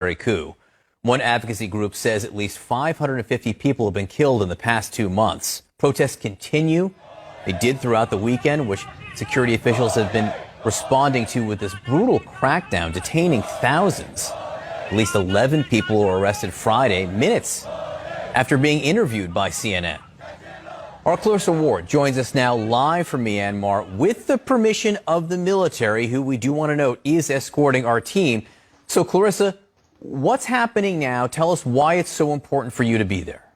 coup. One advocacy group says at least 550 people have been killed in the past 2 months. Protests continue. They did throughout the weekend, which security officials have been responding to with this brutal crackdown, detaining thousands. At least 11 people were arrested Friday, minutes after being interviewed by CNN. Our Clarissa Ward joins us now live from Myanmar with the permission of the military, who we do want to note is escorting our team. So, Clarissa, what's happening now? Tell us why it's so important for you to be there.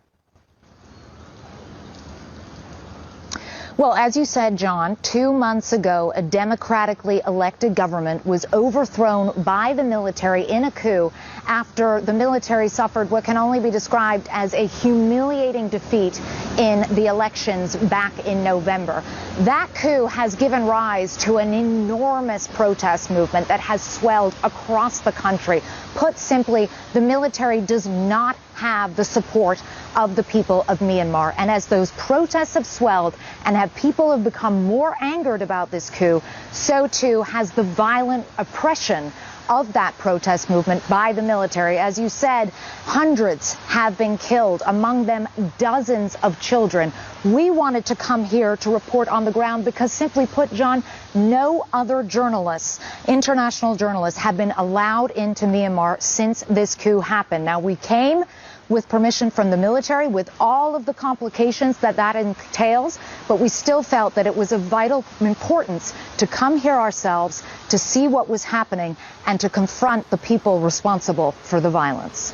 Well, as you said, John, 2 months ago, a democratically elected government was overthrown by the military in a coup after the military suffered what can only be described as a humiliating defeat in the elections back in November. That coup has given rise to an enormous protest movement that has swelled across the country. Put simply, the military does not have the support of the people of Myanmar. And as those protests have swelled and people have become more angered about this coup, so too has the violent oppression of that protest movement by the military. As you said, hundreds have been killed, among them dozens of children. We wanted to come here to report on the ground because, simply put, John, no other journalists, international journalists, have been allowed into Myanmar since this coup happened. Now, we came with permission from the military, with all of the complications that entails, but we still felt that it was of vital importance to come here ourselves, to see what was happening, and to confront the people responsible for the violence.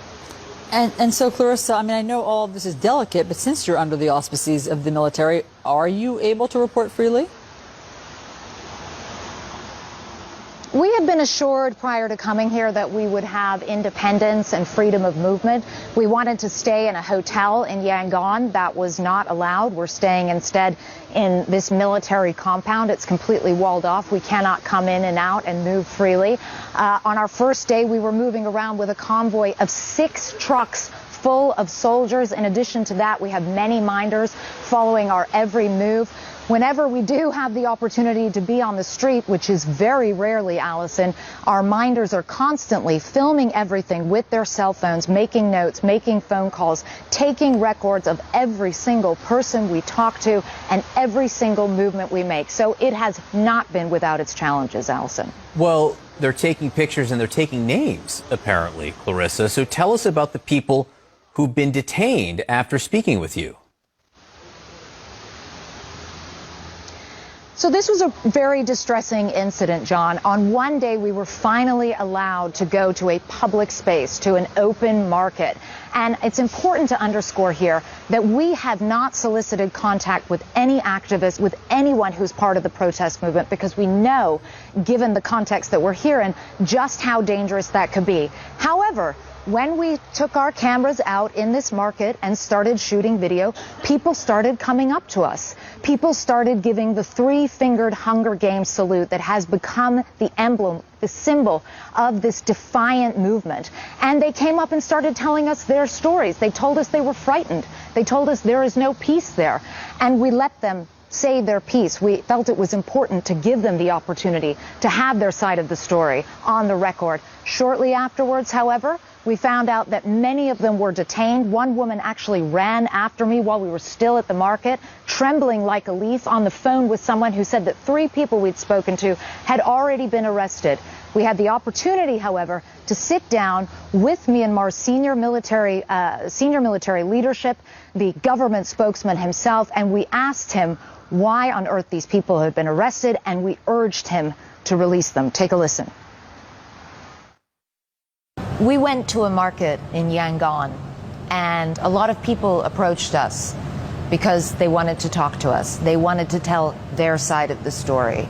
And so, Clarissa, I mean, I know all of this is delicate, but since you're under the auspices of the military, are you able to report freely? We had been assured prior to coming here that we would have independence and freedom of movement. We wanted to stay in a hotel in Yangon. That was not allowed. We're staying instead in this military compound. It's completely walled off. We cannot come in and out and move freely. On our first day, we were moving around with a convoy of 6 trucks full of soldiers. In addition to that, we have many minders following our every move. Whenever we do have the opportunity to be on the street, which is very rarely, Allison, our minders are constantly filming everything with their cell phones, making notes, making phone calls, taking records of every single person we talk to and every single movement we make. So it has not been without its challenges, Allison. Well, they're taking pictures and they're taking names, apparently, Clarissa. So tell us about the people who've been detained after speaking with you. So this was a very distressing incident, John. On one day, we were finally allowed to go to a public space, to an open market. And it's important to underscore here that we have not solicited contact with any activists, with anyone who's part of the protest movement, because we know, given the context that we're here in, just how dangerous that could be. However, when we took our cameras out in this market and started shooting video, people started coming up to us. People started giving the 3-fingered Hunger Games salute that has become the emblem, the symbol of this defiant movement. And they came up and started telling us their stories. They told us they were frightened. They told us there is no peace there. And we let them say their piece. We felt it was important to give them the opportunity to have their side of the story on the record. Shortly afterwards, however, we found out that many of them were detained. One woman actually ran after me while we were still at the market, trembling like a leaf, on the phone with someone who said that 3 people we'd spoken to had already been arrested. We had the opportunity, however, to sit down with Myanmar's senior military leadership, the government spokesman himself, and we asked him why on earth these people had been arrested, and we urged him to release them. Take a listen. We went to a market in Yangon, and a lot of people approached us because they wanted to talk to us. They wanted to tell their side of the story.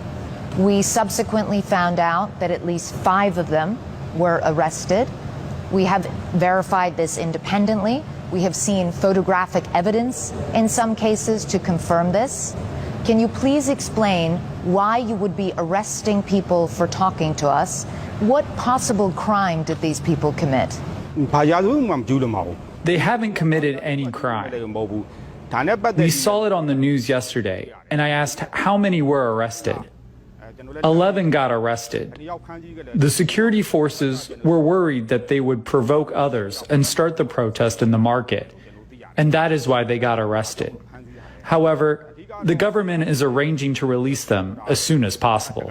We subsequently found out that at least 5 of them were arrested. We have verified this independently. We have seen photographic evidence in some cases to confirm this. Can you please explain why you would be arresting people for talking to us? What possible crime did these people commit? They haven't committed any crime. We saw it on the news yesterday, and I asked how many were arrested. 11 got arrested. The security forces were worried that they would provoke others and start the protest in the market, and that is why they got arrested. However, the government is arranging to release them as soon as possible.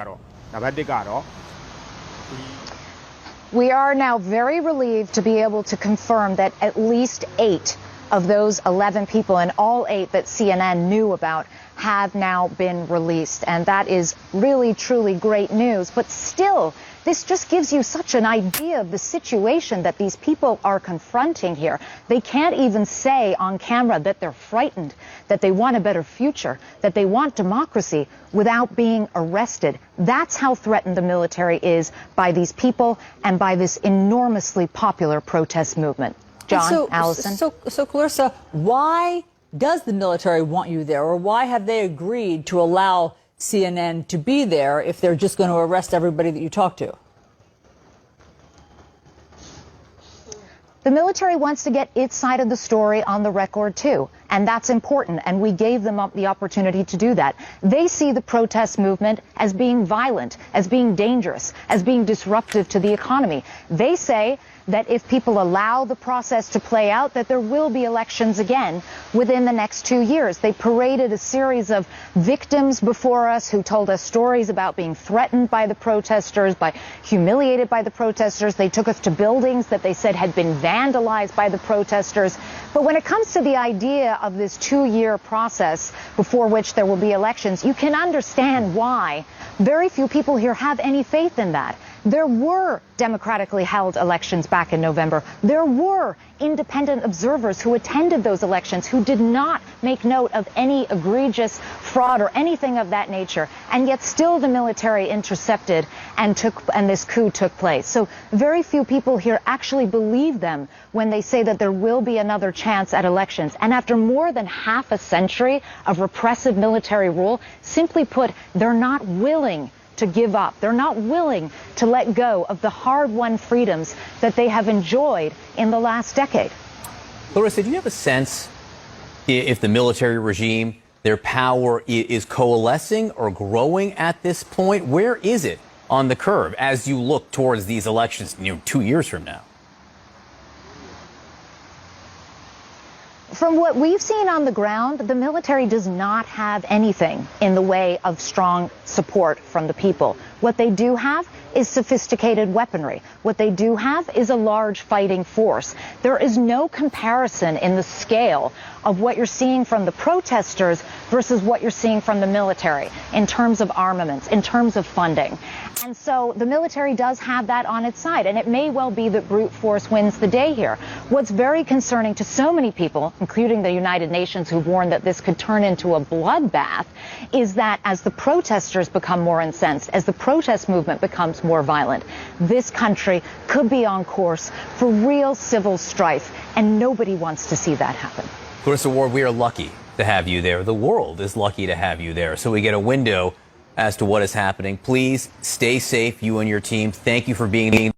We are now very relieved to be able to confirm that at least 8 of those 11 people, and all 8 that CNN knew about, have now been released. And that is really, truly great news. But still, this just gives you such an idea of the situation that these people are confronting here. They can't even say on camera that they're frightened, that they want a better future, that they want democracy without being arrested. That's how threatened the military is by these people and by this enormously popular protest movement. John, Allison? So Clarissa, why does the military want you there, or why have they agreed to allow CNN to be there if they're just going to arrest everybody that you talk to? The military wants to get its side of the story on the record, too, and that's important, and we gave them the opportunity to do that. They see the protest movement as being violent, as being dangerous, as being disruptive to the economy. They say that if people allow the process to play out, that there will be elections again within the next 2 years. They paraded a series of victims before us who told us stories about being threatened by the protesters, humiliated by the protesters. They took us to buildings that they said had been vandalized by the protesters. But when it comes to the idea of this 2-year process before which there will be elections, you can understand why very few people here have any faith in that. There were democratically held elections back in November. There were independent observers who attended those elections who did not make note of any egregious fraud or anything of that nature. And yet still the military intercepted and this coup took place. So very few people here actually believe them when they say that there will be another chance at elections. And after more than half a century of repressive military rule, simply put, they're not willing to give up. They're not willing to let go of the hard-won freedoms that they have enjoyed in the last decade. Clarissa, do you have a sense if the military regime, their power is coalescing or growing at this point? Where is it on the curve as you look towards these elections, 2 years from now? From what we've seen on the ground, the military does not have anything in the way of strong support from the people. What they do have is sophisticated weaponry. What they do have is a large fighting force. There is no comparison in the scale of what you're seeing from the protesters versus what you're seeing from the military in terms of armaments, in terms of funding. And so the military does have that on its side, and it may well be that brute force wins the day here. What's very concerning to so many people, including the United Nations, who've warned that this could turn into a bloodbath, is that as the protesters become more incensed, as the protest movement becomes more violent, this country could be on course for real civil strife, and nobody wants to see that happen. Clarissa Ward, we are lucky to have you there. The world is lucky to have you there. So we get a window as to what is happening. Please stay safe, you and your team. Thank you for being